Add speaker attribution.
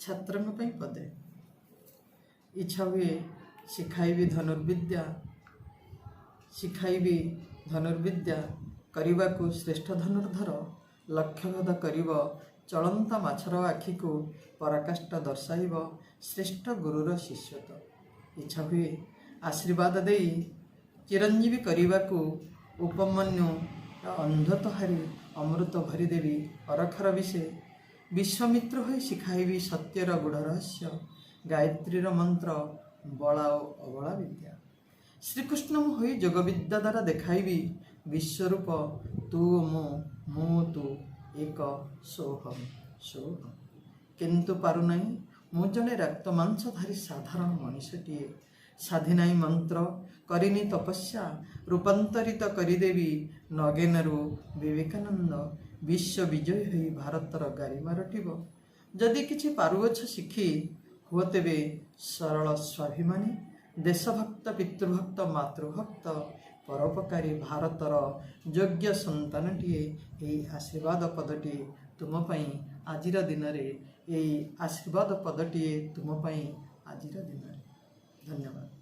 Speaker 1: छात्रଙ୍କ ପାଇଁ ପଦେ। ଇଚ୍ଛା ହୁଏ ଶିଖାଇବି ଧନୁର୍ବିଦ୍ୟା କରିବାକୁ ଶ୍ରେଷ୍ଠ ଧନୁର୍ଧର ଲକ୍ଷ୍ୟଭେଦ କରିବ ଚଳନ୍ତା ମାଛର ଆଖିକୁ ପରାକାଷ୍ଠା ଦର୍ଶାଇବ ଶ୍ରେଷ୍ଠ ଗୁରୁର ଶିଷ୍ୟତ୍ୱ। ଇଚ୍ଛା ହୁଏ ଆଶୀର୍ବାଦ ଦେଇ ଚିରଞ୍ଜୀବୀ କରିବାକୁ ଉପମନ୍ୟୁ ଅନ୍ଧତ୍ୱ ହାରି ଅମୃତ ଭରିଦେବି ଅରଖର ବିଷେ। ବିଶ୍ୱାମିତ୍ର ହୋଇ ଶିଖାଇବି ସତ୍ୟର ଗୂଢ଼ ରହସ୍ୟ ଗାୟତ୍ରୀର ମନ୍ତ୍ର ବଳା ଓ ଅବଳା ବିଦ୍ୟା। ଶ୍ରୀକୃଷ୍ଣ ହୋଇ ଯୋଗବିଦ୍ୟା ଦ୍ୱାରା ଦେଖାଇବି ବିଶ୍ୱରୂପ ତୁ ଓ ମୁଁ ଓ ତୁ ଏକ ସୋହମ୍ ସୋହମ୍। କିନ୍ତୁ ପାରୁନାହିଁ ମୁଁ ଜଣେ ରକ୍ତ ମାଂସଧାରୀ ସାଧାରଣ ମଣିଷଟିଏ। ସାଧିନାହିଁ ମନ୍ତ୍ର କରିନି ତପସ୍ୟା ରୂପାନ୍ତରିତ କରିଦେବି ନଗେନରୁ ବିବେକାନନ୍ଦ। ବିଶ୍ୱ ବିଜୟୀ ହୋଇ ଭାରତର ଗାରିମା ରଟିବ। ଯଦି କିଛି ପାରୁଅଛ ଶିଖି ହୁଅ ତେବେ ସରଳ ସ୍ୱାଭିମାନୀ ଦେଶଭକ୍ତ ପିତୃଭକ୍ତ ମାତୃଭକ୍ତ ପରୋପକାରୀ ଭାରତର ଯୋଗ୍ୟ ସନ୍ତାନଟିଏ। ଏହି ଆଶୀର୍ବାଦ ପଦଟିଏ ତୁମ ପାଇଁ ଆଜିର ଦିନରେ। ଧନ୍ୟବାଦ।